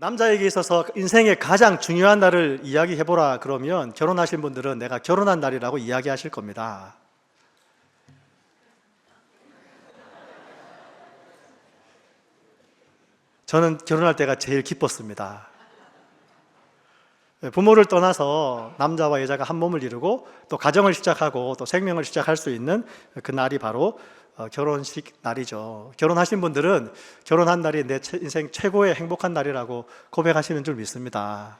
남자에게 있어서 인생의 가장 중요한 날을 이야기해보라 그러면 결혼하신 분들은 내가 결혼한 날이라고 이야기하실 겁니다. 저는 결혼할 때가 제일 기뻤습니다. 부모를 떠나서 남자와 여자가 한 몸을 이루고 또 가정을 시작하고 또 생명을 시작할 수 있는 그 날이 바로 결혼식 날이죠. 결혼하신 분들은 결혼한 날이 내 인생 최고의 행복한 날이라고 고백하시는 줄 믿습니다.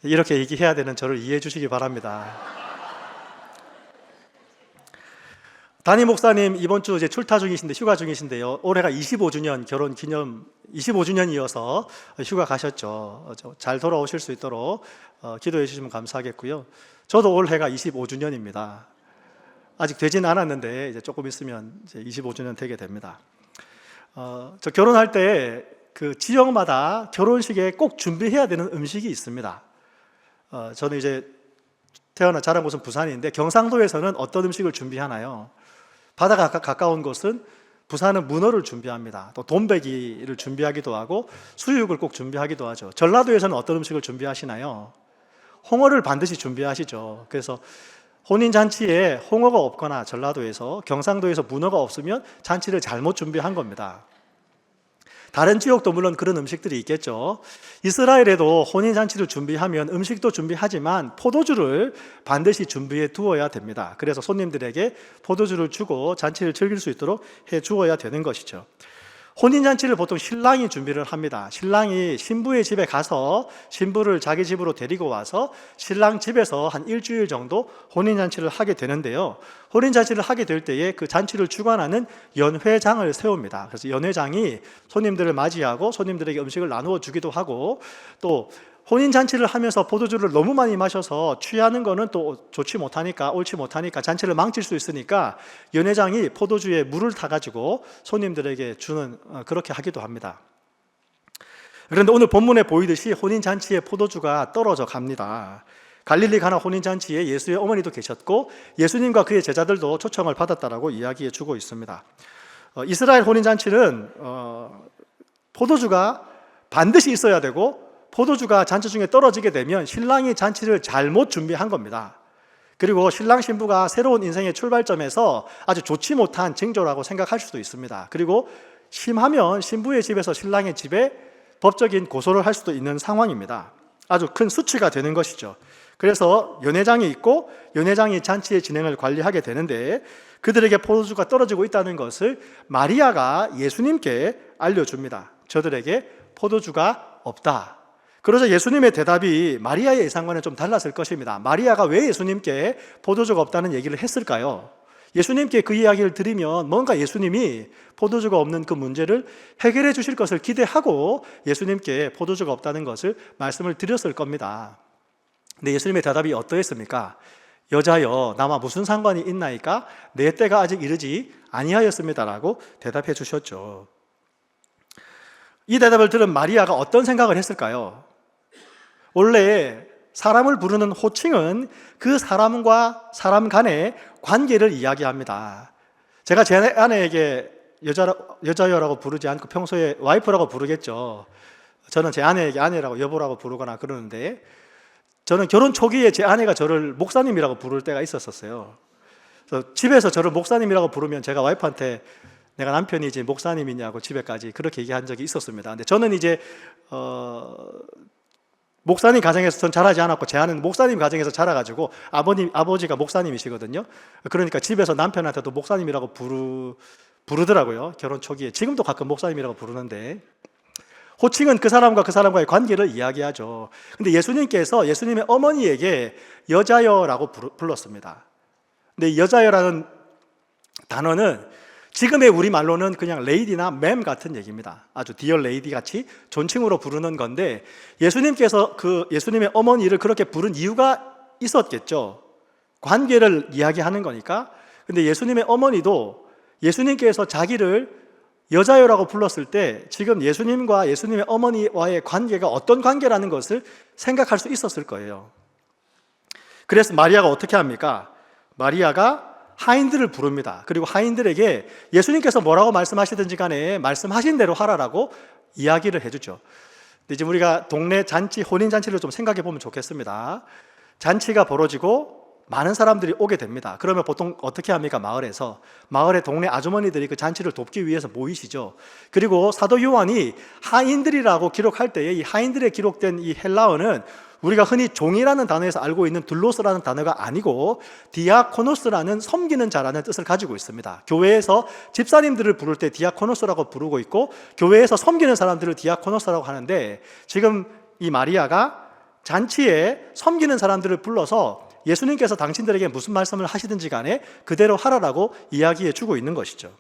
이렇게 얘기해야 되는 저를 이해해 주시기 바랍니다. 담임 목사님 이번 주 이제 출타 중이신데 휴가 중이신데요. 올해가 25주년 결혼 기념 25주년이어서 휴가 가셨죠. 잘 돌아오실 수 있도록 기도해 주시면 감사하겠고요. 저도 올해가 25주년입니다. 아직 되진 않았는데 이제 조금 있으면 이제 25주년 되게 됩니다. 저 결혼할 때 그 지역마다 결혼식에 꼭 준비해야 되는 음식이 있습니다. 저는 이제 태어나 자란 곳은 부산인데 경상도에서는 어떤 음식을 준비하나요? 바다가 가까운 곳은 부산은 문어를 준비합니다. 또 돈베기를 준비하기도 하고 수육을 꼭 준비하기도 하죠. 전라도에서는 어떤 음식을 준비하시나요? 홍어를 반드시 준비하시죠. 그래서 혼인잔치에 홍어가 없거나 전라도에서 경상도에서 문어가 없으면 잔치를 잘못 준비한 겁니다. 다른 지역도 물론 그런 음식들이 있겠죠. 이스라엘에도 혼인잔치를 준비하면 음식도 준비하지만 포도주를 반드시 준비해 두어야 됩니다. 그래서 손님들에게 포도주를 주고 잔치를 즐길 수 있도록 해 주어야 되는 것이죠. 혼인잔치를 보통 신랑이 준비를 합니다. 신랑이 신부의 집에 가서 신부를 자기 집으로 데리고 와서 신랑 집에서 한 일주일 정도 혼인잔치를 하게 되는데요. 혼인잔치를 하게 될 때에 그 잔치를 주관하는 연회장을 세웁니다. 그래서 연회장이 손님들을 맞이하고 손님들에게 음식을 나누어 주기도 하고 또 혼인잔치를 하면서 포도주를 너무 많이 마셔서 취하는 거는 또 좋지 못하니까 옳지 못하니까 잔치를 망칠 수 있으니까 연회장이 포도주에 물을 타가지고 손님들에게 주는 그렇게 하기도 합니다. 그런데 오늘 본문에 보이듯이 혼인잔치에 포도주가 떨어져 갑니다. 갈릴리 가나 혼인잔치에 예수의 어머니도 계셨고 예수님과 그의 제자들도 초청을 받았다라고 이야기해 주고 있습니다. 이스라엘 혼인잔치는 포도주가 반드시 있어야 되고 포도주가 잔치 중에 떨어지게 되면 신랑이 잔치를 잘못 준비한 겁니다. 그리고 신랑 신부가 새로운 인생의 출발점에서 아주 좋지 못한 징조라고 생각할 수도 있습니다. 그리고 심하면 신부의 집에서 신랑의 집에 법적인 고소를 할 수도 있는 상황입니다. 아주 큰 수치가 되는 것이죠. 그래서 연회장이 있고 연회장이 잔치의 진행을 관리하게 되는데 그들에게 포도주가 떨어지고 있다는 것을 마리아가 예수님께 알려줍니다. 저들에게 포도주가 없다. 그러자 예수님의 대답이 마리아의 예상과는 좀 달랐을 것입니다. 마리아가 왜 예수님께 포도주가 없다는 얘기를 했을까요? 예수님께 그 이야기를 드리면 뭔가 예수님이 포도주가 없는 그 문제를 해결해 주실 것을 기대하고 예수님께 포도주가 없다는 것을 말씀을 드렸을 겁니다. 근데 예수님의 대답이 어떠했습니까? 여자여 나와 무슨 상관이 있나이까? 내 때가 아직 이르지 아니하였습니다라고 대답해 주셨죠. 이 대답을 들은 마리아가 어떤 생각을 했을까요? 원래 사람을 부르는 호칭은 그 사람과 사람 간의 관계를 이야기합니다. 제가 제 아내에게 여자여라고 부르지 않고 평소에 와이프라고 부르겠죠. 저는 제 아내에게 아내라고 여보라고 부르거나 그러는데 저는 결혼 초기에 제 아내가 저를 목사님이라고 부를 때가 있었어요. 그래서 집에서 저를 목사님이라고 부르면 제가 와이프한테 내가 남편이지 목사님이냐고 집에까지 그렇게 얘기한 적이 있었습니다. 근데 저는 이제 목사님 가정에서 전 자라지 않았고 제 아내는 목사님 가정에서 자라가지고 아버지가 목사님이시거든요. 그러니까 집에서 남편한테도 목사님이라고 부르더라고요. 결혼 초기에. 지금도 가끔 목사님이라고 부르는데 호칭은 그 사람과 그 사람과의 관계를 이야기하죠. 근데 예수님께서 예수님의 어머니에게 여자여라고 불렀습니다. 근데 여자여라는 단어는 지금의 우리말로는 그냥 레이디나 맴 같은 얘기입니다. 아주 디어 레이디 같이 존칭으로 부르는 건데 예수님께서 그 예수님의 어머니를 그렇게 부른 이유가 있었겠죠. 관계를 이야기하는 거니까. 근데 예수님의 어머니도 예수님께서 자기를 여자여라고 불렀을 때 지금 예수님과 예수님의 어머니와의 관계가 어떤 관계라는 것을 생각할 수 있었을 거예요. 그래서 마리아가 어떻게 합니까? 마리아가 하인들을 부릅니다. 그리고 하인들에게 예수님께서 뭐라고 말씀하시든지 간에 말씀하신 대로 하라라고 이야기를 해주죠. 근데 이제 우리가 동네 잔치, 혼인 잔치를 좀 생각해 보면 좋겠습니다. 잔치가 벌어지고 많은 사람들이 오게 됩니다. 그러면 보통 어떻게 합니까? 마을에 동네 아주머니들이 그 잔치를 돕기 위해서 모이시죠. 그리고 사도 요한이 하인들이라고 기록할 때에 이 하인들에 기록된 이 헬라어는 우리가 흔히 종이라는 단어에서 알고 있는 둘로스라는 단어가 아니고 디아코노스라는 섬기는 자라는 뜻을 가지고 있습니다. 교회에서 집사님들을 부를 때 디아코노스라고 부르고 있고, 교회에서 섬기는 사람들을 디아코노스라고 하는데, 지금 이 마리아가 잔치에 섬기는 사람들을 불러서 예수님께서 당신들에게 무슨 말씀을 하시든지 간에 그대로 하라라고 이야기해 주고 있는 것이죠.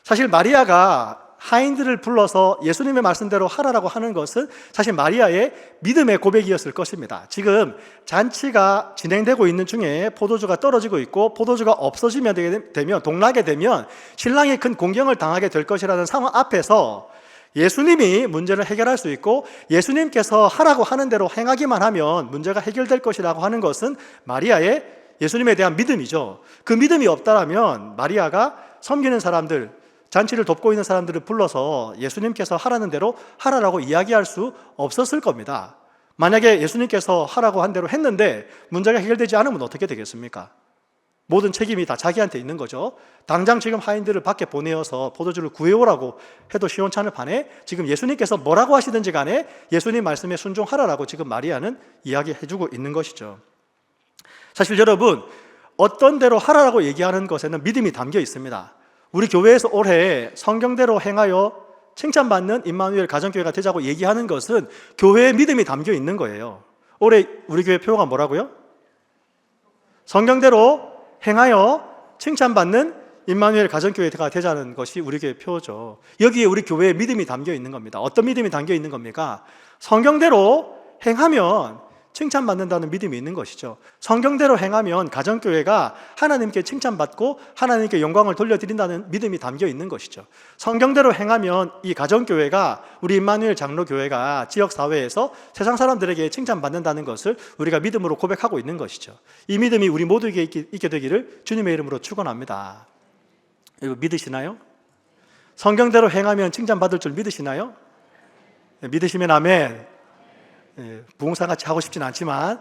사실 마리아가 하인들을 불러서 예수님의 말씀대로 하라라고 하는 것은 사실 마리아의 믿음의 고백이었을 것입니다. 지금 잔치가 진행되고 있는 중에 포도주가 떨어지고 있고, 포도주가 없어지면 되면, 동나게 되면 신랑이 큰 공경을 당하게 될 것이라는 상황 앞에서 예수님이 문제를 해결할 수 있고, 예수님께서 하라고 하는 대로 행하기만 하면 문제가 해결될 것이라고 하는 것은 마리아의 예수님에 대한 믿음이죠. 그 믿음이 없다면 마리아가 섬기는 사람들, 잔치를 돕고 있는 사람들을 불러서 예수님께서 하라는 대로 하라라고 이야기할 수 없었을 겁니다. 만약에 예수님께서 하라고 한 대로 했는데 문제가 해결되지 않으면 어떻게 되겠습니까? 모든 책임이 다 자기한테 있는 거죠. 당장 지금 하인들을 밖에 보내어서 포도주를 구해오라고 해도 시원찮을 판에 지금 예수님께서 뭐라고 하시든지 간에 예수님 말씀에 순종하라라고 지금 마리아는 이야기해주고 있는 것이죠. 사실 여러분, 어떤 대로 하라라고 얘기하는 것에는 믿음이 담겨 있습니다. 우리 교회에서 올해 성경대로 행하여 칭찬받는 임마누엘 가정교회가 되자고 얘기하는 것은 교회의 믿음이 담겨 있는 거예요. 올해 우리 교회 표어가 뭐라고요? 성경대로 행하여 칭찬받는 임마누엘 가정교회가 되자는 것이 우리 교회 표어죠. 여기에 우리 교회의 믿음이 담겨 있는 겁니다. 어떤 믿음이 담겨 있는 겁니까? 성경대로 행하면 칭찬받는다는 믿음이 있는 것이죠. 성경대로 행하면 가정교회가 하나님께 칭찬받고 하나님께 영광을 돌려드린다는 믿음이 담겨 있는 것이죠. 성경대로 행하면 이 가정교회가, 우리 임마누엘 장로교회가 지역사회에서 세상 사람들에게 칭찬받는다는 것을 우리가 믿음으로 고백하고 있는 것이죠. 이 믿음이 우리 모두에게 있게 되기를 주님의 이름으로 축원합니다. 이거 믿으시나요? 성경대로 행하면 칭찬받을 줄 믿으시나요? 믿으시면 아멘. 부흥사같이 하고 싶진 않지만,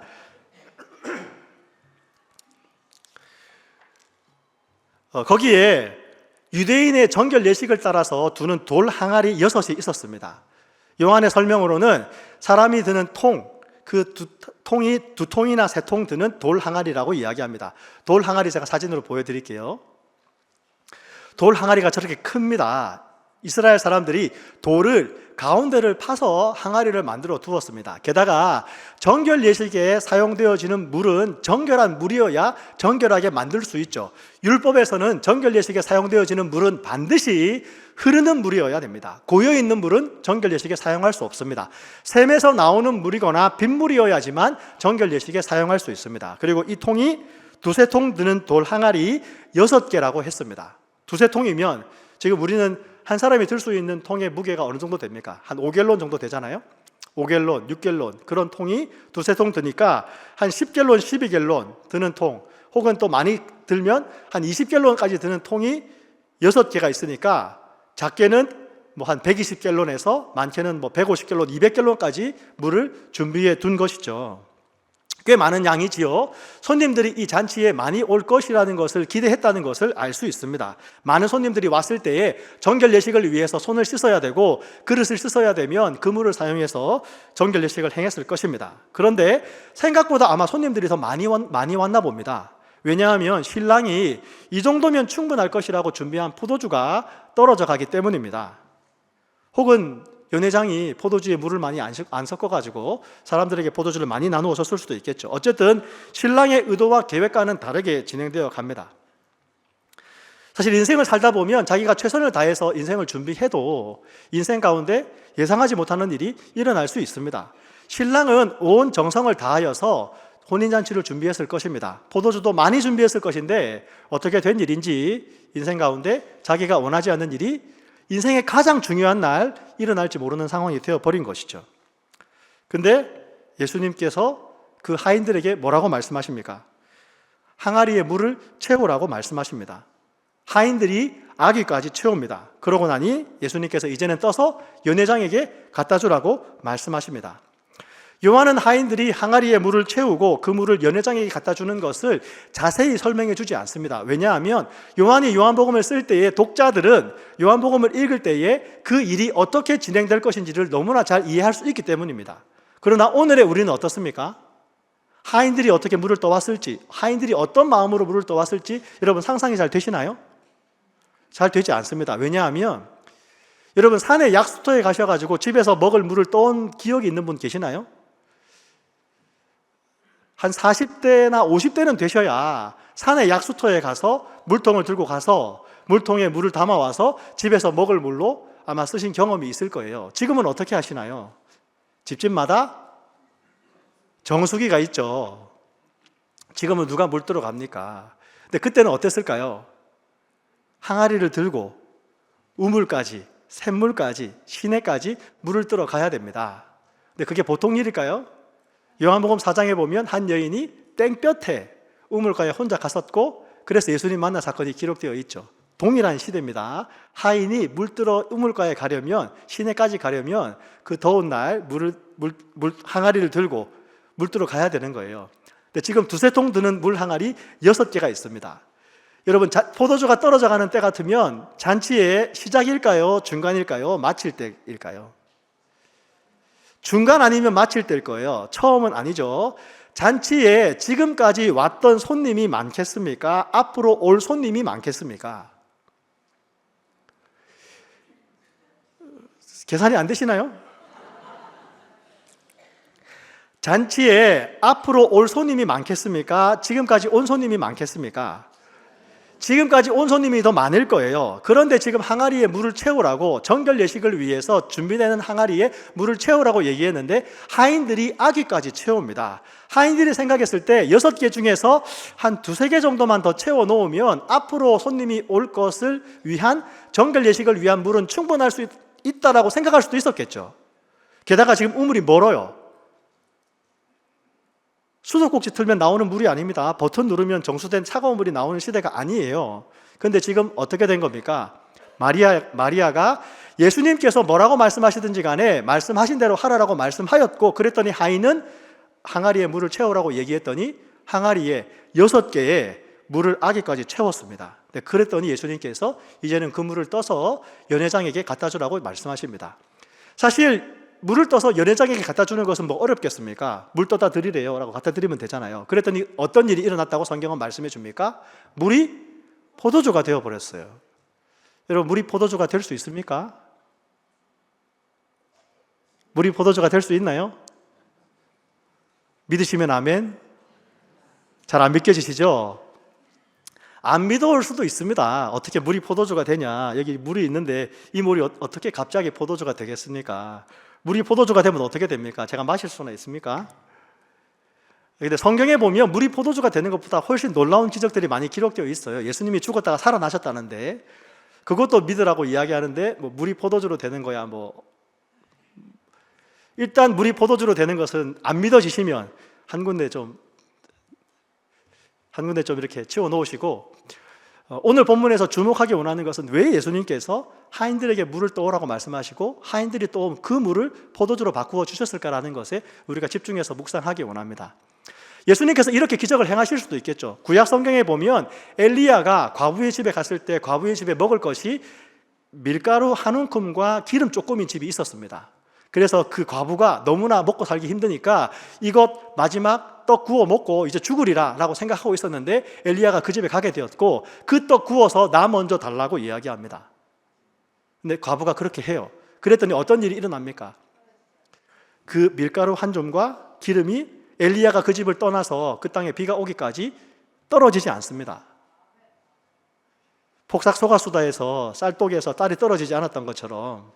거기에 유대인의 정결 예식을 따라서 두는 돌 항아리 6이 있었습니다. 요한의 설명으로는 사람이 드는 통, 그 통이 2통이나 3통 드는 돌 항아리라고 이야기합니다. 돌 항아리 제가 사진으로 보여드릴게요. 돌 항아리가 저렇게 큽니다. 이스라엘 사람들이 돌을 가운데를 파서 항아리를 만들어 두었습니다. 게다가 정결 예식에 사용되어지는 물은 정결한 물이어야 정결하게 만들 수 있죠. 율법에서는 정결 예식에 사용되어지는 물은 반드시 흐르는 물이어야 됩니다. 고여있는 물은 정결 예식에 사용할 수 없습니다. 샘에서 나오는 물이거나 빗물이어야지만 정결 예식에 사용할 수 있습니다. 그리고 이 통이 2-3통 드는 돌 항아리 6개라고 했습니다. 2-3통이면 지금 우리는 한 사람이 들 수 있는 통의 무게가 어느 정도 됩니까? 한 5갤론 정도 되잖아요. 5갤론, 6갤론 그런 통이 2-3통 드니까 한 10갤론, 12갤론 드는 통, 혹은 또 많이 들면 한 20갤론까지 드는 통이 6개가 있으니까 작게는 뭐 한 120갤론에서 많게는 뭐 150갤론, 200갤론까지 물을 준비해 둔 것이죠. 꽤 많은 양이지요. 손님들이 이 잔치에 많이 올 것이라는 것을 기대했다는 것을 알 수 있습니다. 많은 손님들이 왔을 때에 정결 예식을 위해서 손을 씻어야 되고 그릇을 씻어야 되면 그 물을 사용해서 정결 예식을 행했을 것입니다. 그런데 생각보다 아마 손님들이 더 많이 왔나 봅니다. 왜냐하면 신랑이 이 정도면 충분할 것이라고 준비한 포도주가 떨어져 가기 때문입니다. 혹은 연회장이 포도주에 물을 많이 안 섞어가지고 사람들에게 포도주를 많이 나누어 줬을 수도 있겠죠. 어쨌든 신랑의 의도와 계획과는 다르게 진행되어 갑니다. 사실 인생을 살다 보면 자기가 최선을 다해서 인생을 준비해도 인생 가운데 예상하지 못하는 일이 일어날 수 있습니다. 신랑은 온 정성을 다하여서 혼인잔치를 준비했을 것입니다. 포도주도 많이 준비했을 것인데 어떻게 된 일인지 인생 가운데 자기가 원하지 않는 일이 인생의 가장 중요한 날 일어날지 모르는 상황이 되어버린 것이죠. 근데 예수님께서 그 하인들에게 뭐라고 말씀하십니까? 항아리에 물을 채우라고 말씀하십니다. 하인들이 아귀까지 채웁니다. 그러고 나니 예수님께서 이제는 떠서 연회장에게 갖다 주라고 말씀하십니다. 요한은 하인들이 항아리에 물을 채우고 그 물을 연회장에게 갖다 주는 것을 자세히 설명해 주지 않습니다. 왜냐하면 요한이 요한복음을 쓸 때에 독자들은 요한복음을 읽을 때에 그 일이 어떻게 진행될 것인지를 너무나 잘 이해할 수 있기 때문입니다. 그러나 오늘의 우리는 어떻습니까? 하인들이 어떻게 물을 떠왔을지, 하인들이 어떤 마음으로 물을 떠왔을지 여러분 상상이 잘 되시나요? 잘 되지 않습니다. 왜냐하면 여러분 산에 약수터에 가셔가지고 집에서 먹을 물을 떠온 기억이 있는 분 계시나요? 한 40대나 50대는 되셔야 산에 약수터에 가서 물통을 들고 가서 물통에 물을 담아와서 집에서 먹을 물로 아마 쓰신 경험이 있을 거예요. 지금은 어떻게 하시나요? 집집마다 정수기가 있죠. 지금은 누가 물 뜨러 갑니까? 근데 그때는 어땠을까요? 항아리를 들고 우물까지, 샘물까지, 시내까지 물을 뜨러 가야 됩니다. 근데 그게 보통 일일까요? 요한복음 4장에 보면 한 여인이 땡볕에 우물가에 혼자 갔었고 그래서 예수님 만난 사건이 기록되어 있죠. 동일한 시대입니다. 하인이 물 뜨러 우물가에 가려면, 시내까지 가려면 그 더운 날 항아리를 들고 물 뜨러 가야 되는 거예요. 근데 지금 두세 통 드는 물 항아리 6개가 있습니다. 여러분 포도주가 떨어져 가는 때 같으면 잔치의 시작일까요? 중간일까요? 마칠 때일까요? 중간 아니면 마칠 때일 거예요. 처음은 아니죠. 잔치에 지금까지 왔던 손님이 많겠습니까? 앞으로 올 손님이 많겠습니까? 계산이 안 되시나요? 잔치에 앞으로 올 손님이 많겠습니까? 지금까지 온 손님이 많겠습니까? 지금까지 온 손님이 더 많을 거예요. 그런데 지금 항아리에 물을 채우라고, 정결 예식을 위해서 준비되는 항아리에 물을 채우라고 얘기했는데 하인들이 아귀까지 채웁니다. 하인들이 생각했을 때 6개 중에서 한 2-3개 정도만 더 채워 놓으면 앞으로 손님이 올 것을 위한 정결 예식을 위한 물은 충분할 수 있다라고 생각할 수도 있었겠죠. 게다가 지금 우물이 멀어요. 수도꼭지 틀면 나오는 물이 아닙니다. 버튼 누르면 정수된 차가운 물이 나오는 시대가 아니에요. 그런데 지금 어떻게 된 겁니까? 마리아가 예수님께서 뭐라고 말씀하시든지 간에 말씀하신 대로 하라라고 말씀하였고, 그랬더니 하인은 항아리에 물을 채우라고 얘기했더니 항아리에 6개의 물을 아기까지 채웠습니다. 그랬더니 예수님께서 이제는 그 물을 떠서 연회장에게 갖다 주라고 말씀하십니다. 사실 물을 떠서 연회장에게 갖다 주는 것은 뭐 어렵겠습니까? 물 떠다 드리래요 라고 갖다 드리면 되잖아요. 그랬더니 어떤 일이 일어났다고 성경은 말씀해 줍니까? 물이 포도주가 되어버렸어요. 여러분, 물이 포도주가 될 수 있습니까? 물이 포도주가 될 수 있나요? 믿으시면 아멘. 잘 안 믿겨지시죠? 안 믿어올 수도 있습니다. 어떻게 물이 포도주가 되냐? 여기 물이 있는데 이 물이 어떻게 갑자기 포도주가 되겠습니까? 물이 포도주가 되면 어떻게 됩니까? 제가 마실 수나 있습니까? 근데 성경에 보면 물이 포도주가 되는 것보다 훨씬 놀라운 기적들이 많이 기록되어 있어요. 예수님이 죽었다가 살아나셨다는데 그것도 믿으라고 이야기하는데 뭐 물이 포도주로 되는 거야 일단 물이 포도주로 되는 것은 안 믿어지시면 한 군데 좀 이렇게 치워 놓으시고, 오늘 본문에서 주목하기 원하는 것은 왜 예수님께서 하인들에게 물을 떠오라고 말씀하시고 하인들이 떠온 그 물을 포도주로 바꾸어 주셨을까라는 것에 우리가 집중해서 묵상하기 원합니다. 예수님께서 이렇게 기적을 행하실 수도 있겠죠. 구약 성경에 보면 엘리야가 과부의 집에 갔을 때 과부의 집에 먹을 것이 밀가루 한 움큼과 기름 조금인 집이 있었습니다. 그래서 그 과부가 너무나 먹고 살기 힘드니까 이것 마지막 떡 구워 먹고 이제 죽으리라 라고 생각하고 있었는데 엘리야가 그 집에 가게 되었고 그 떡 구워서 나 먼저 달라고 이야기합니다. 근데 과부가 그렇게 해요. 그랬더니 어떤 일이 일어납니까? 그 밀가루 한 점과 기름이 엘리야가 그 집을 떠나서 그 땅에 비가 오기까지 떨어지지 않습니다. 폭삭소가수다에서 쌀독에서 쌀이 떨어지지 않았던 것처럼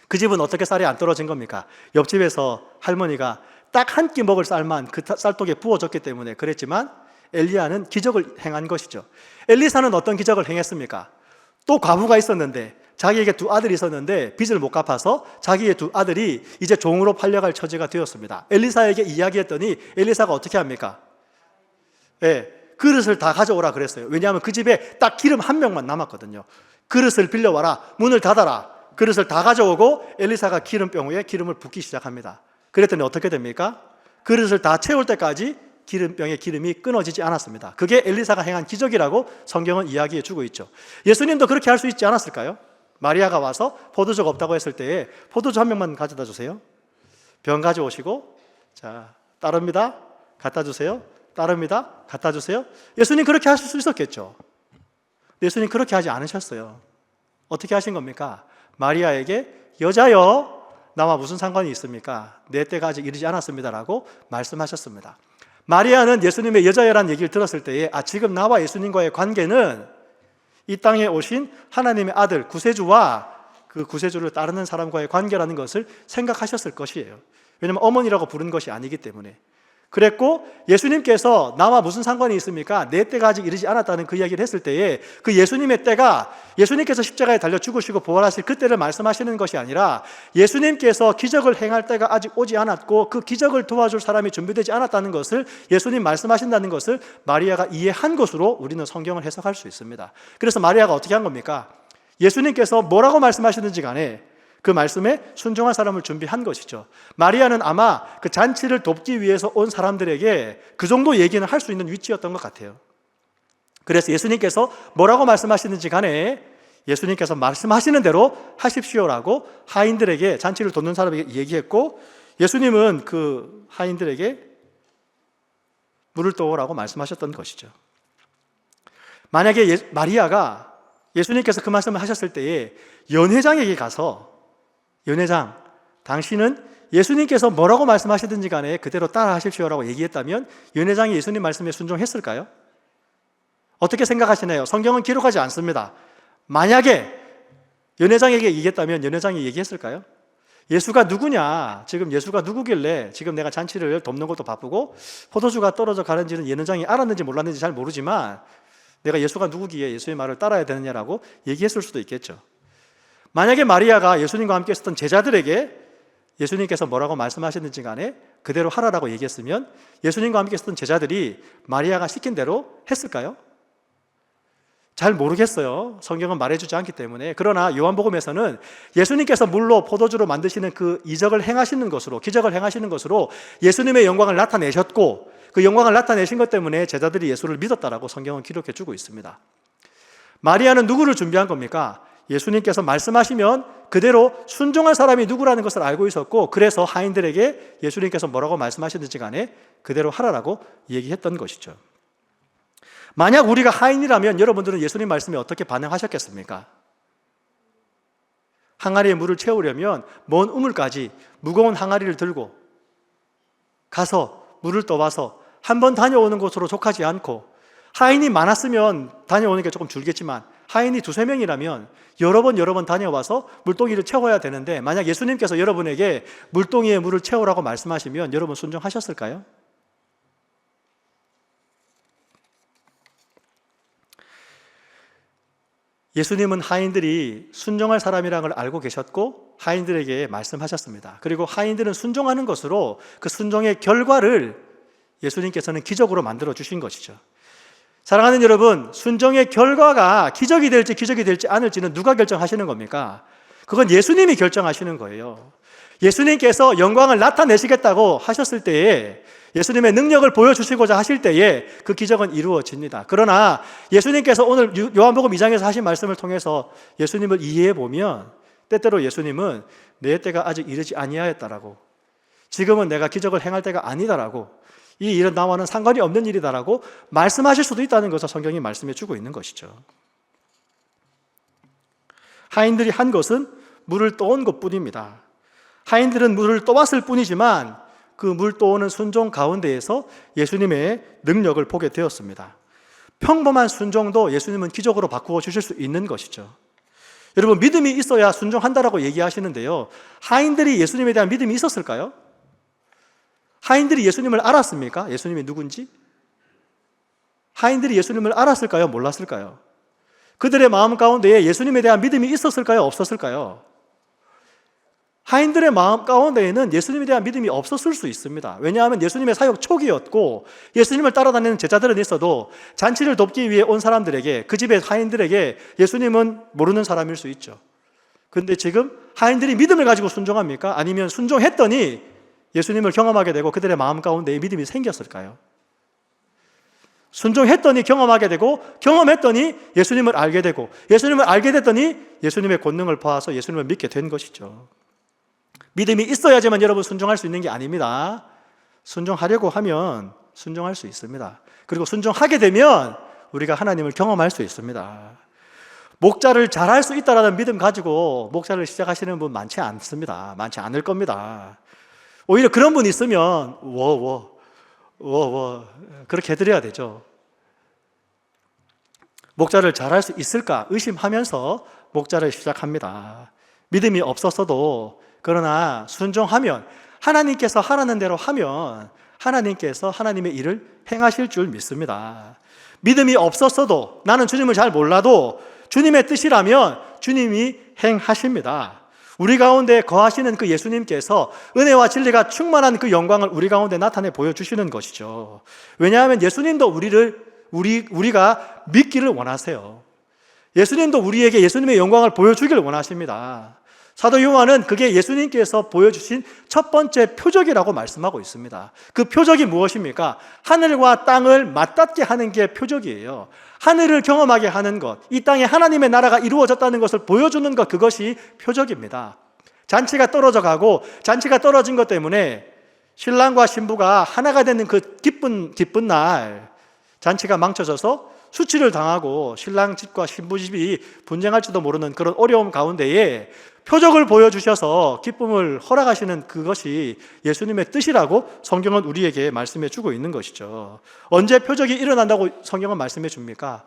그 집은 어떻게 쌀이 안 떨어진 겁니까? 옆집에서 할머니가 딱 한 끼 먹을 쌀만 그 쌀독에 부어줬기 때문에 그랬지만 엘리야는 기적을 행한 것이죠. 엘리사는 어떤 기적을 행했습니까? 또 과부가 있었는데 자기에게 2 아들이 있었는데 빚을 못 갚아서 자기의 2 아들이 이제 종으로 팔려갈 처지가 되었습니다. 엘리사에게 이야기했더니 엘리사가 어떻게 합니까? 그릇을 다 가져오라 그랬어요. 왜냐하면 그 집에 딱 기름 한 명만 남았거든요. 그릇을 빌려와라, 문을 닫아라. 그릇을 다 가져오고 엘리사가 기름병에 기름을 붓기 시작합니다. 그랬더니 어떻게 됩니까? 그릇을 다 채울 때까지 기름병의 기름이 끊어지지 않았습니다. 그게 엘리사가 행한 기적이라고 성경은 이야기해 주고 있죠. 예수님도 그렇게 할 수 있지 않았을까요? 마리아가 와서 포도주가 없다고 했을 때에 포도주 한 병만 가져다 주세요. 병 가져오시고, 자, 따릅니다. 갖다 주세요. 따릅니다. 갖다 주세요. 예수님 그렇게 하실 수 있었겠죠. 예수님 그렇게 하지 않으셨어요. 어떻게 하신 겁니까? 마리아에게 여자여, 나와 무슨 상관이 있습니까? 내 때가 아직 이르지 않았습니다라고 말씀하셨습니다. 마리아는 예수님의 여자여라는 얘기를 들었을 때에 지금 나와 예수님과의 관계는 이 땅에 오신 하나님의 아들 구세주와 그 구세주를 따르는 사람과의 관계라는 것을 생각하셨을 것이에요. 왜냐하면 어머니라고 부른 것이 아니기 때문에. 그랬고 예수님께서 나와 무슨 상관이 있습니까? 내 때가 아직 이르지 않았다는 그 이야기를 했을 때에 그 예수님의 때가 예수님께서 십자가에 달려 죽으시고 부활하실 그 때를 말씀하시는 것이 아니라 예수님께서 기적을 행할 때가 아직 오지 않았고 그 기적을 도와줄 사람이 준비되지 않았다는 것을 예수님 말씀하신다는 것을 마리아가 이해한 것으로 우리는 성경을 해석할 수 있습니다. 그래서 마리아가 어떻게 한 겁니까? 예수님께서 뭐라고 말씀하시는지 간에 그 말씀에 순종할 사람을 준비한 것이죠. 마리아는 아마 그 잔치를 돕기 위해서 온 사람들에게 그 정도 얘기는 할 수 있는 위치였던 것 같아요. 그래서 예수님께서 뭐라고 말씀하시는지 간에 예수님께서 말씀하시는 대로 하십시오라고 하인들에게, 잔치를 돕는 사람에게 얘기했고, 예수님은 그 하인들에게 물을 떠오라고 말씀하셨던 것이죠. 만약에 마리아가 예수님께서 그 말씀을 하셨을 때에 연회장에게 가서, 연회장, 당신은 예수님께서 뭐라고 말씀하시든지 간에 그대로 따라 하십시오라고 얘기했다면 연회장이 예수님 말씀에 순종했을까요? 어떻게 생각하시나요? 성경은 기록하지 않습니다. 만약에 연회장에게 얘기했다면 연회장이 얘기했을까요? 예수가 누구냐? 지금 예수가 누구길래 지금 내가 잔치를 돕는 것도 바쁘고 포도주가 떨어져 가는지는 연회장이 알았는지 몰랐는지 잘 모르지만 내가 예수가 누구기에 예수의 말을 따라야 되느냐라고 얘기했을 수도 있겠죠. 만약에 마리아가 예수님과 함께 있었던 제자들에게 예수님께서 뭐라고 말씀하셨는지 간에 그대로 하라라고 얘기했으면 예수님과 함께 있었던 제자들이 마리아가 시킨 대로 했을까요? 잘 모르겠어요. 성경은 말해주지 않기 때문에. 그러나 요한복음에서는 예수님께서 물로 포도주로 만드시는 그 이적을 행하시는 것으로, 기적을 행하시는 것으로 예수님의 영광을 나타내셨고 그 영광을 나타내신 것 때문에 제자들이 예수를 믿었다라고 성경은 기록해 주고 있습니다. 마리아는 누구를 준비한 겁니까? 예수님께서 말씀하시면 그대로 순종할 사람이 누구라는 것을 알고 있었고, 그래서 하인들에게 예수님께서 뭐라고 말씀하셨는지 간에 그대로 하라라고 얘기했던 것이죠. 만약 우리가 하인이라면 여러분들은 예수님 말씀에 어떻게 반응하셨겠습니까? 항아리에 물을 채우려면 먼 우물까지 무거운 항아리를 들고 가서 물을 떠와서 한 번 다녀오는 곳으로 족하지 않고, 하인이 많았으면 다녀오는 게 조금 줄겠지만 하인이 2-3명이라면 여러 번 다녀와서 물동이를 채워야 되는데, 만약 예수님께서 여러분에게 물동이에 물을 채우라고 말씀하시면 여러분 순종하셨을까요? 예수님은 하인들이 순종할 사람이라는 걸 알고 계셨고 하인들에게 말씀하셨습니다. 그리고 하인들은 순종하는 것으로 그 순종의 결과를 예수님께서는 기적으로 만들어 주신 것이죠. 사랑하는 여러분, 순종의 결과가 기적이 될지 않을지는 누가 결정하시는 겁니까? 그건 예수님이 결정하시는 거예요. 예수님께서 영광을 나타내시겠다고 하셨을 때에, 예수님의 능력을 보여주시고자 하실 때에 그 기적은 이루어집니다. 그러나 예수님께서 오늘 요한복음 2장에서 하신 말씀을 통해서 예수님을 이해해 보면, 때때로 예수님은 내 때가 아직 이르지 아니하였다라고, 지금은 내가 기적을 행할 때가 아니다라고, 이 일은 나와는 상관이 없는 일이다라고 말씀하실 수도 있다는 것을 성경이 말씀해 주고 있는 것이죠. 하인들이 한 것은 물을 떠온 것뿐입니다. 하인들은 물을 떠왔을 뿐이지만 그 물 떠오는 순종 가운데에서 예수님의 능력을 보게 되었습니다. 평범한 순종도 예수님은 기적으로 바꾸어 주실 수 있는 것이죠. 여러분, 믿음이 있어야 순종한다라고 얘기하시는데요, 하인들이 예수님에 대한 믿음이 있었을까요? 하인들이 예수님을 알았습니까? 예수님이 누군지? 하인들이 예수님을 알았을까요? 몰랐을까요? 그들의 마음 가운데에 예수님에 대한 믿음이 있었을까요? 없었을까요? 하인들의 마음 가운데에는 예수님에 대한 믿음이 없었을 수 있습니다. 왜냐하면 예수님의 사역 초기였고 예수님을 따라다니는 제자들은 있어도 잔치를 돕기 위해 온 사람들에게, 그 집의 하인들에게 예수님은 모르는 사람일 수 있죠. 그런데 지금 하인들이 믿음을 가지고 순종합니까? 아니면 순종했더니 예수님을 경험하게 되고 그들의 마음 가운데 믿음이 생겼을까요? 순종했더니 경험하게 되고, 경험했더니 예수님을 알게 되고, 예수님을 알게 됐더니 예수님의 권능을 보아서 예수님을 믿게 된 것이죠. 믿음이 있어야지만 여러분 순종할 수 있는 게 아닙니다. 순종하려고 하면 순종할 수 있습니다. 그리고 순종하게 되면 우리가 하나님을 경험할 수 있습니다. 목자를 잘할 수 있다라는 믿음 가지고 목자를 시작하시는 분 많지 않습니다. 많지 않을 겁니다. 오히려 그런 분 있으면 그렇게 해드려야 되죠. 목자를 잘할 수 있을까 의심하면서 목자를 시작합니다. 믿음이 없었어도, 그러나 순종하면, 하나님께서 하라는 대로 하면 하나님께서 하나님의 일을 행하실 줄 믿습니다. 믿음이 없었어도, 나는 주님을 잘 몰라도 주님의 뜻이라면 주님이 행하십니다. 우리 가운데 거하시는 그 예수님께서 은혜와 진리가 충만한 그 영광을 우리 가운데 나타내 보여주시는 것이죠. 왜냐하면 예수님도 우리가 믿기를 원하세요. 예수님도 우리에게 예수님의 영광을 보여주기를 원하십니다. 사도 요한은 그게 예수님께서 보여주신 첫 번째 표적이라고 말씀하고 있습니다. 그 표적이 무엇입니까? 하늘과 땅을 맞닿게 하는 게 표적이에요. 하늘을 경험하게 하는 것, 이 땅에 하나님의 나라가 이루어졌다는 것을 보여주는 것, 그것이 표적입니다. 잔치가 떨어져 가고, 잔치가 떨어진 것 때문에 신랑과 신부가 하나가 되는 그 기쁜 날, 잔치가 망쳐져서 수치를 당하고 신랑 집과 신부 집이 분쟁할지도 모르는 그런 어려움 가운데에 표적을 보여주셔서 기쁨을 허락하시는 그것이 예수님의 뜻이라고 성경은 우리에게 말씀해 주고 있는 것이죠. 언제 표적이 일어난다고 성경은 말씀해 줍니까?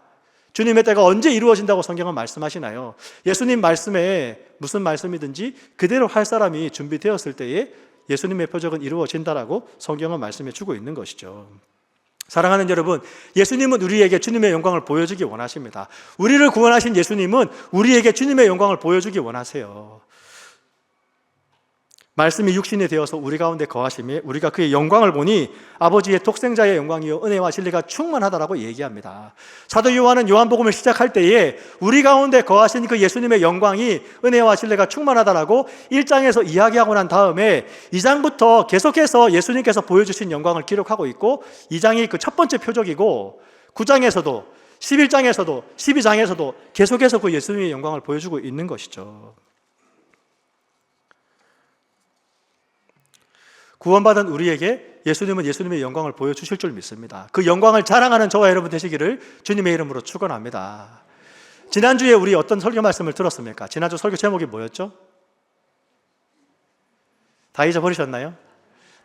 주님의 때가 언제 이루어진다고 성경은 말씀하시나요? 예수님 말씀에 무슨 말씀이든지 그대로 할 사람이 준비되었을 때에 예수님의 표적은 이루어진다라고 성경은 말씀해 주고 있는 것이죠. 사랑하는 여러분, 예수님은 우리에게 주님의 영광을 보여주기 원하십니다. 우리를 구원하신 예수님은 우리에게 주님의 영광을 보여주기 원하세요. 말씀이 육신이 되어서 우리 가운데 거하심에 우리가 그의 영광을 보니 아버지의 독생자의 영광이요 은혜와 진리가 충만하다라고 얘기합니다. 사도 요한은 요한복음을 시작할 때에 우리 가운데 거하신 그 예수님의 영광이 은혜와 진리가 충만하다라고 1장에서 이야기하고 난 다음에 2장부터 계속해서 예수님께서 보여주신 영광을 기록하고 있고, 2장이 그 첫 번째 표적이고 9장에서도 11장에서도 12장에서도 계속해서 그 예수님의 영광을 보여주고 있는 것이죠. 구원받은 우리에게 예수님은 예수님의 영광을 보여주실 줄 믿습니다. 그 영광을 자랑하는 저와 여러분 되시기를 주님의 이름으로 축원합니다. 지난주에 우리 어떤 설교 말씀을 들었습니까? 지난주 설교 제목이 뭐였죠? 다 잊어버리셨나요?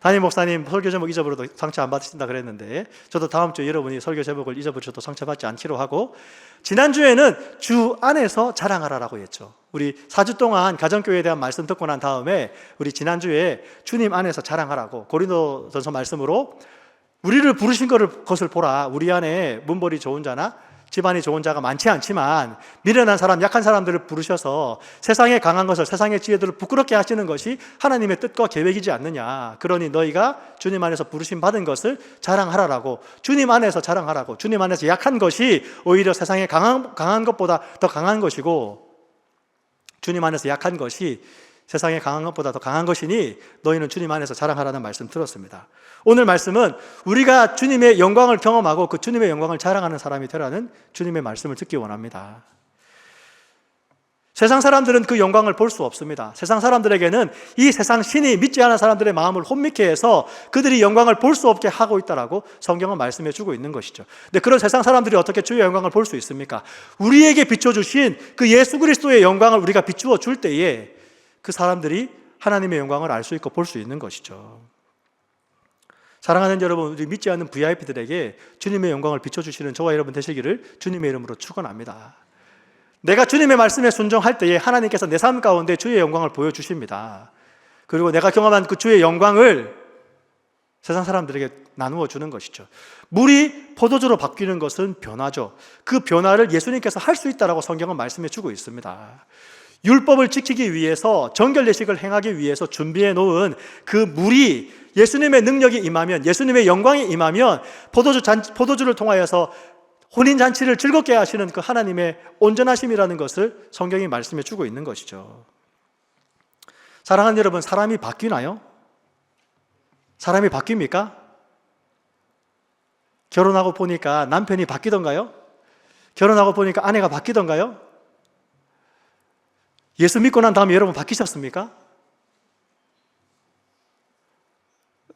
담임 목사님 설교 제목 잊어버려도 상처 안 받으신다 그랬는데, 저도 다음 주에 여러분이 설교 제목을 잊어버리셔도 상처받지 않기로 하고, 지난주에는 주 안에서 자랑하라라고 했죠. 우리 4주 동안 가정교회에 대한 말씀 듣고 난 다음에 우리 지난주에 주님 안에서 자랑하라고 고린도전서 말씀으로 우리를 부르신 것을 보라. 우리 안에 문벌이 좋은 자나 집안이 좋은 자가 많지 않지만 미련한 사람, 약한 사람들을 부르셔서 세상에 강한 것을, 세상의 지혜들을 부끄럽게 하시는 것이 하나님의 뜻과 계획이지 않느냐. 그러니 너희가 주님 안에서 부르심 받은 것을 자랑하라라고, 주님 안에서 자랑하라고. 주님 안에서 약한 것이 오히려 세상에 강한 것보다 더 강한 것이고, 주님 안에서 약한 것이 세상에 강한 것보다 더 강한 것이니 너희는 주님 안에서 자랑하라는 말씀 들었습니다. 오늘 말씀은 우리가 주님의 영광을 경험하고 그 주님의 영광을 자랑하는 사람이 되라는 주님의 말씀을 듣기 원합니다. 세상 사람들은 그 영광을 볼 수 없습니다. 세상 사람들에게는 이 세상 신이 믿지 않은 사람들의 마음을 혼미케 해서 그들이 영광을 볼 수 없게 하고 있다라고 성경은 말씀해 주고 있는 것이죠. 근데 그런 세상 사람들이 어떻게 주의 영광을 볼 수 있습니까? 우리에게 비춰주신 그 예수 그리스도의 영광을 우리가 비추어 줄 때에 그 사람들이 하나님의 영광을 알 수 있고 볼 수 있는 것이죠. 사랑하는 여러분, 우리 믿지 않는 VIP들에게 주님의 영광을 비춰주시는 저와 여러분 되시기를 주님의 이름으로 축원합니다. 내가 주님의 말씀에 순종할 때에 하나님께서 내 삶 가운데 주의 영광을 보여주십니다. 그리고 내가 경험한 그 주의 영광을 세상 사람들에게 나누어 주는 것이죠. 물이 포도주로 바뀌는 것은 변화죠. 그 변화를 예수님께서 할 수 있다라고 성경은 말씀해 주고 있습니다. 율법을 지키기 위해서 정결 예식을 행하기 위해서 준비해 놓은 그 물이 예수님의 능력이 임하면, 예수님의 영광이 임하면 포도주를 통하여서 혼인잔치를 즐겁게 하시는 그 하나님의 온전하심이라는 것을 성경이 말씀해 주고 있는 것이죠. 사랑하는 여러분, 사람이 바뀌나요? 사람이 바뀝니까? 결혼하고 보니까 남편이 바뀌던가요? 결혼하고 보니까 아내가 바뀌던가요? 예수 믿고 난 다음에 여러분 바뀌셨습니까?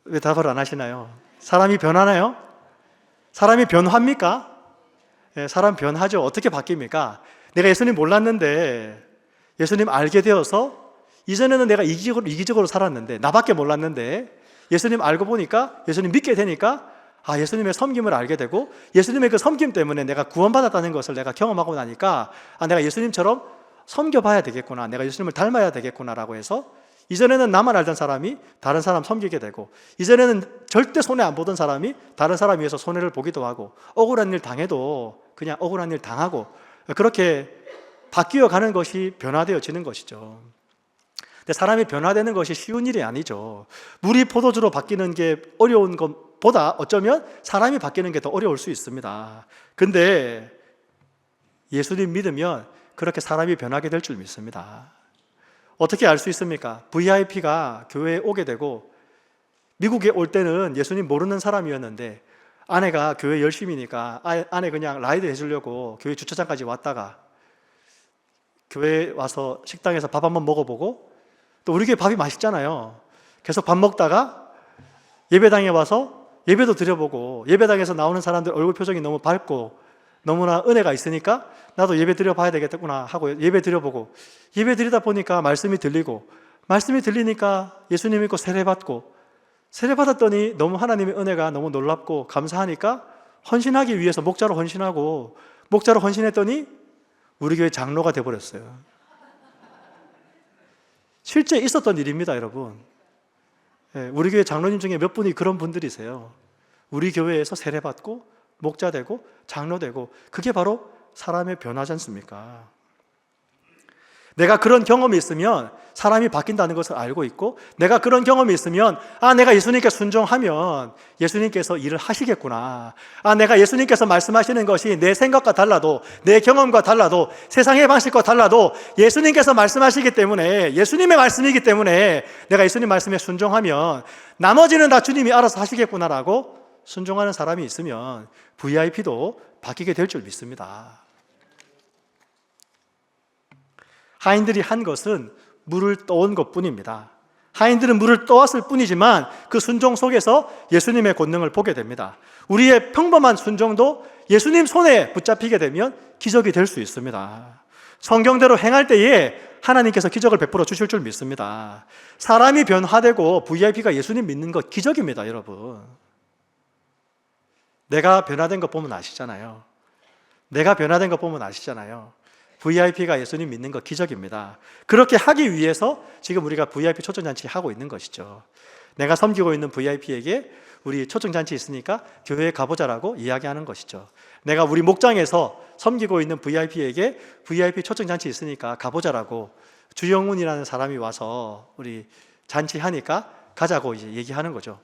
왜 답을 안 하시나요? 사람이 변하나요? 사람이 변합니까? 네, 사람 변하죠. 어떻게 바뀝니까? 내가 예수님 몰랐는데 예수님 알게 되어서, 이전에는 내가 이기적으로 살았는데, 나밖에 몰랐는데 예수님 알고 보니까, 예수님 믿게 되니까 예수님의 섬김을 알게 되고, 예수님의 그 섬김 때문에 내가 구원받았다는 것을 내가 경험하고 나니까 내가 예수님처럼 섬겨봐야 되겠구나, 내가 예수님을 닮아야 되겠구나라고 해서, 이전에는 나만 알던 사람이 다른 사람 섬기게 되고, 이전에는 절대 손해 안 보던 사람이 다른 사람 위해서 손해를 보기도 하고, 억울한 일 당해도 그냥 억울한 일 당하고, 그렇게 바뀌어 가는 것이 변화되어지는 것이죠. 근데 사람이 변화되는 것이 쉬운 일이 아니죠. 물이 포도주로 바뀌는 게 어려운 것보다 어쩌면 사람이 바뀌는 게 더 어려울 수 있습니다. 근데 예수님 믿으면 그렇게 사람이 변하게 될 줄 믿습니다. 어떻게 알 수 있습니까? VIP가 교회에 오게 되고, 미국에 올 때는 예수님 모르는 사람이었는데 아내가 교회 열심히니까 아내 그냥 라이드 해주려고 교회 주차장까지 왔다가 교회에 와서 식당에서 밥 한번 먹어보고, 또 우리 교회 밥이 맛있잖아요. 계속 밥 먹다가 예배당에 와서 예배도 드려보고, 예배당에서 나오는 사람들 얼굴 표정이 너무 밝고 너무나 은혜가 있으니까 나도 예배 드려봐야 되겠구나 하고 예배 드려보고, 예배 드리다 보니까 말씀이 들리고, 말씀이 들리니까 예수님 믿고 세례받고, 세례받았더니 너무 하나님의 은혜가 너무 놀랍고 감사하니까 헌신하기 위해서 목자로 헌신하고, 목자로 헌신했더니 우리 교회 장로가 돼버렸어요. 실제 있었던 일입니다, 여러분. 우리 교회 장로님 중에 몇 분이 그런 분들이세요. 우리 교회에서 세례받고 목자 되고 장로 되고, 그게 바로 사람의 변화지 않습니까? 내가 그런 경험이 있으면 사람이 바뀐다는 것을 알고 있고, 내가 그런 경험이 있으면 내가 예수님께 순종하면 예수님께서 일을 하시겠구나, 내가 예수님께서 말씀하시는 것이 내 생각과 달라도, 내 경험과 달라도, 세상의 방식과 달라도 예수님께서 말씀하시기 때문에, 예수님의 말씀이기 때문에 내가 예수님 말씀에 순종하면 나머지는 다 주님이 알아서 하시겠구나라고 순종하는 사람이 있으면 VIP도 바뀌게 될 줄 믿습니다. 하인들이 한 것은 물을 떠온 것뿐입니다. 하인들은 물을 떠왔을 뿐이지만 그 순종 속에서 예수님의 권능을 보게 됩니다. 우리의 평범한 순종도 예수님 손에 붙잡히게 되면 기적이 될 수 있습니다. 성경대로 행할 때에 하나님께서 기적을 베풀어 주실 줄 믿습니다. 사람이 변화되고 VIP가 예수님 믿는 것 기적입니다, 여러분. 내가 변화된 것 보면 아시잖아요. 내가 변화된 것 보면 아시잖아요. VIP가 예수님 믿는 것 기적입니다. 그렇게 하기 위해서 지금 우리가 VIP 초청잔치 하고 있는 것이죠. 내가 섬기고 있는 VIP에게 우리 초청잔치 있으니까 교회에 가보자라고 이야기하는 것이죠. 내가 우리 목장에서 섬기고 있는 VIP에게 VIP 초청잔치 있으니까 가보자라고 주영훈이라는 사람이 와서 우리 잔치하니까 가자고 이제 얘기하는 거죠.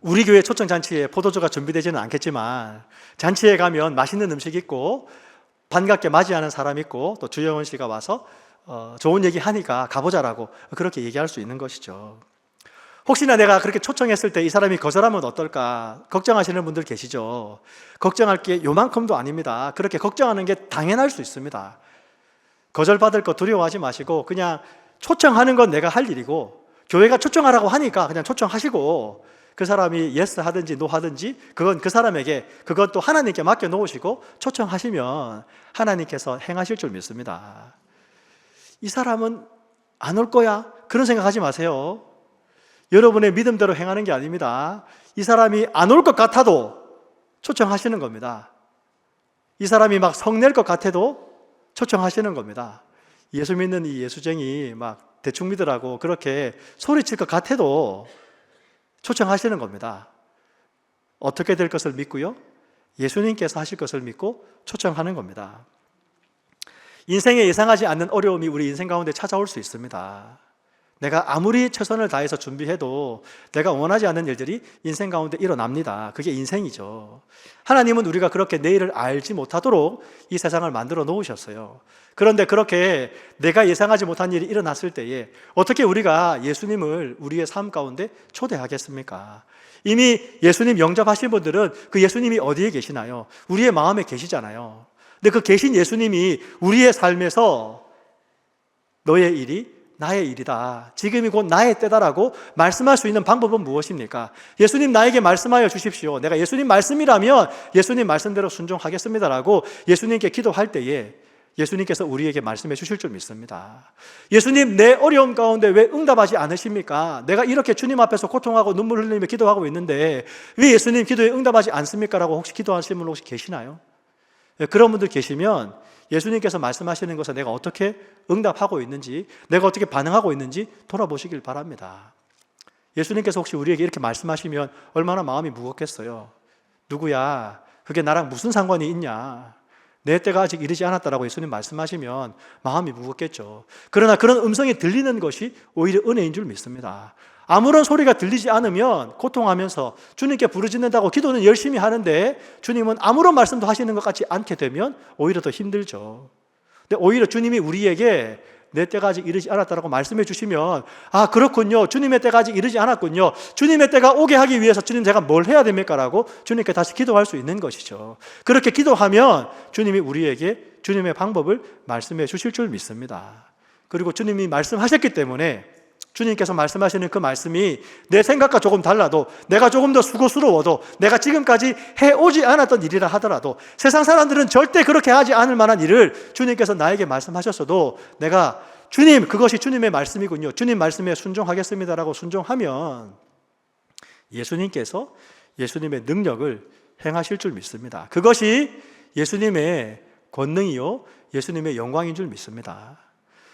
우리 교회 초청잔치에 포도주가 준비되지는 않겠지만 잔치에 가면 맛있는 음식 있고 반갑게 맞이하는 사람 있고, 또 주영훈 씨가 와서 좋은 얘기 하니까 가보자라고 그렇게 얘기할 수 있는 것이죠. 혹시나 내가 그렇게 초청했을 때 이 사람이 거절하면 어떨까 걱정하시는 분들 계시죠. 걱정할 게 요만큼도 아닙니다. 그렇게 걱정하는 게 당연할 수 있습니다. 거절받을 거 두려워하지 마시고 그냥 초청하는 건 내가 할 일이고, 교회가 초청하라고 하니까 그냥 초청하시고, 그 사람이 예스 하든지 노 하든지 그건 그 사람에게, 그것도 하나님께 맡겨 놓으시고 초청하시면 하나님께서 행하실 줄 믿습니다. 이 사람은 안 올 거야, 그런 생각하지 마세요. 여러분의 믿음대로 행하는 게 아닙니다. 이 사람이 안 올 것 같아도 초청하시는 겁니다. 이 사람이 막 성낼 것 같아도 초청하시는 겁니다. 예수 믿는 이 예수쟁이 막 대충 믿으라고 그렇게 소리칠 것 같아도 초청하시는 겁니다. 어떻게 될 것을 믿고요, 예수님께서 하실 것을 믿고 초청하는 겁니다. 인생에 예상하지 않는 어려움이 우리 인생 가운데 찾아올 수 있습니다. 내가 아무리 최선을 다해서 준비해도 내가 원하지 않는 일들이 인생 가운데 일어납니다. 그게 인생이죠. 하나님은 우리가 그렇게 내일을 알지 못하도록 이 세상을 만들어 놓으셨어요. 그런데 그렇게 내가 예상하지 못한 일이 일어났을 때에 어떻게 우리가 예수님을 우리의 삶 가운데 초대하겠습니까? 이미 예수님 영접하신 분들은 그 예수님이 어디에 계시나요? 우리의 마음에 계시잖아요. 근데 그 계신 예수님이 우리의 삶에서 너의 일이 나의 일이다, 지금이 곧 나의 때다라고 말씀할 수 있는 방법은 무엇입니까? 예수님 나에게 말씀하여 주십시오. 내가 예수님 말씀이라면 예수님 말씀대로 순종하겠습니다라고 예수님께 기도할 때에 예수님께서 우리에게 말씀해 주실 줄 믿습니다. 예수님, 내 어려움 가운데 왜 응답하지 않으십니까? 내가 이렇게 주님 앞에서 고통하고 눈물 흘리며 기도하고 있는데 왜 예수님 기도에 응답하지 않습니까? 라고 혹시 기도하시는 분 혹시 계시나요? 그런 분들 계시면 예수님께서 말씀하시는 것에 내가 어떻게 응답하고 있는지, 내가 어떻게 반응하고 있는지 돌아보시길 바랍니다. 예수님께서 혹시 우리에게 이렇게 말씀하시면 얼마나 마음이 무겁겠어요. 누구야? 그게 나랑 무슨 상관이 있냐? 내 때가 아직 이르지 않았다라고 예수님 말씀하시면 마음이 무겁겠죠. 그러나 그런 음성이 들리는 것이 오히려 은혜인 줄 믿습니다. 아무런 소리가 들리지 않으면 고통하면서 주님께 부르짖는다고 기도는 열심히 하는데 주님은 아무런 말씀도 하시는 것 같지 않게 되면 오히려 더 힘들죠. 근데 오히려 주님이 우리에게 내 때가 아직 이르지 않았다라고 말씀해 주시면, 아, 그렇군요, 주님의 때가 아직 이르지 않았군요, 주님의 때가 오게 하기 위해서 주님 제가 뭘 해야 됩니까? 라고 주님께 다시 기도할 수 있는 것이죠. 그렇게 기도하면 주님이 우리에게 주님의 방법을 말씀해 주실 줄 믿습니다. 그리고 주님이 말씀하셨기 때문에 주님께서 말씀하시는 그 말씀이 내 생각과 조금 달라도, 내가 조금 더 수고스러워도, 내가 지금까지 해오지 않았던 일이라 하더라도, 세상 사람들은 절대 그렇게 하지 않을 만한 일을 주님께서 나에게 말씀하셨어도 내가 주님, 그것이 주님의 말씀이군요, 주님 말씀에 순종하겠습니다라고 순종하면 예수님께서 예수님의 능력을 행하실 줄 믿습니다. 그것이 예수님의 권능이요 예수님의 영광인 줄 믿습니다.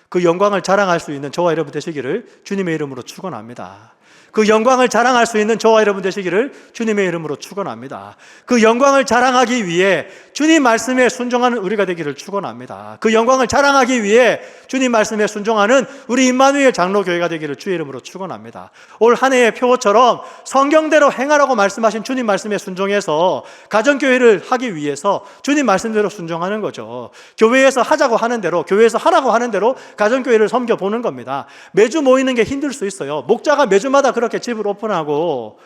그 영광을 자랑할 수 있는 저와 여러분 되시기를 주님의 이름으로 축원합니다. 그 영광을 자랑할 수 있는 저와 여러분 되시기를 주님의 이름으로 축원합니다. 그 영광을 자랑하기 위해 주님 말씀에 순종하는 우리가 되기를 축원합니다. 그 영광을 자랑하기 위해 주님 말씀에 순종하는 우리 임마누엘 장로교회가 되기를 주의 이름으로 축원합니다. 올 한 해의 표어처럼 성경대로 행하라고 말씀하신 주님 말씀에 순종해서 가정교회를 하기 위해서 주님 말씀대로 순종하는 거죠. 교회에서 하자고 하는 대로, 교회에서 하라고 하는 대로 가정교회를 섬겨보는 겁니다. 매주 모이는 게 힘들 수 있어요. 목자가 매주마다 그렇게 집을 오픈하고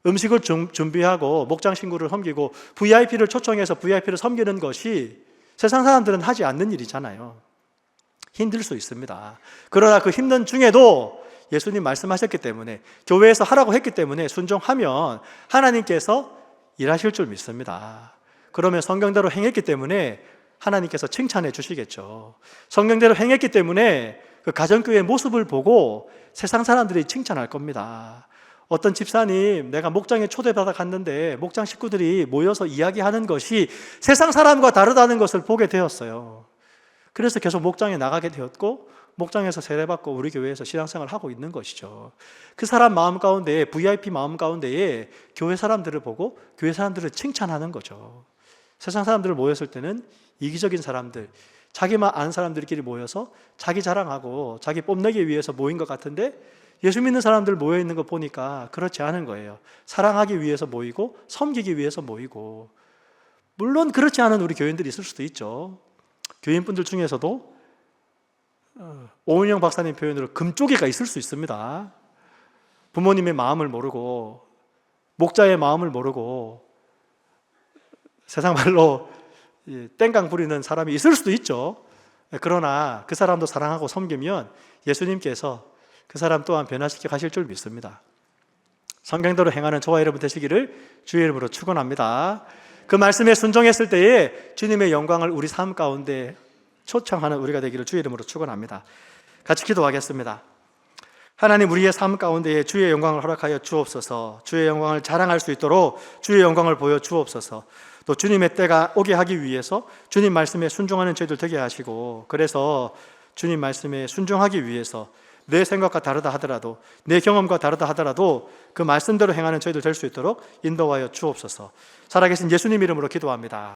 음식을 준비하고 목장 신구를 섬기고 VIP를 초청해서 VIP를 섬기는 것이 세상 사람들은 하지 않는 일이잖아요. 힘들 수 있습니다. 그러나 그 힘든 중에도 예수님 말씀하셨기 때문에, 교회에서 하라고 했기 때문에 순종하면 하나님께서 일하실 줄 믿습니다. 그러면 성경대로 행했기 때문에 하나님께서 칭찬해 주시겠죠. 성경대로 행했기 때문에 그 가정교회의 모습을 보고 세상 사람들이 칭찬할 겁니다. 어떤 집사님, 내가 목장에 초대받아 갔는데 목장 식구들이 모여서 이야기하는 것이 세상 사람과 다르다는 것을 보게 되었어요. 그래서 계속 목장에 나가게 되었고 목장에서 세례받고 우리 교회에서 신앙생활을 하고 있는 것이죠. 그 사람 마음 가운데에, VIP 마음 가운데에 교회 사람들을 보고 교회 사람들을 칭찬하는 거죠. 세상 사람들 모였을 때는 이기적인 사람들, 자기만 아는 사람들끼리 모여서 자기 자랑하고 자기 뽐내기 위해서 모인 것 같은데 예수 믿는 사람들 모여있는 거 보니까 그렇지 않은 거예요. 사랑하기 위해서 모이고 섬기기 위해서 모이고, 물론 그렇지 않은 우리 교인들이 있을 수도 있죠. 교인분들 중에서도 오은영 박사님 표현으로 금쪽이가 있을 수 있습니다. 부모님의 마음을 모르고 목자의 마음을 모르고 세상 말로 땡깡 부리는 사람이 있을 수도 있죠. 그러나 그 사람도 사랑하고 섬기면 예수님께서 그 사람 또한 변화시켜 가실 줄 믿습니다. 성경대로 행하는 저와 여러분 되시기를 주의 이름으로 축원합니다. 그 말씀에 순종했을 때에 주님의 영광을 우리 삶 가운데 초청하는 우리가 되기를 주의 이름으로 축원합니다. 같이 기도하겠습니다. 하나님, 우리의 삶 가운데에 주의 영광을 허락하여 주옵소서. 주의 영광을 자랑할 수 있도록 주의 영광을 보여 주옵소서. 또 주님의 때가 오게 하기 위해서 주님 말씀에 순종하는 저희들 되게 하시고, 그래서 주님 말씀에 순종하기 위해서 내 생각과 다르다 하더라도, 내 경험과 다르다 하더라도 그 말씀대로 행하는 저희들 될 수 있도록 인도하여 주옵소서. 살아계신 예수님 이름으로 기도합니다.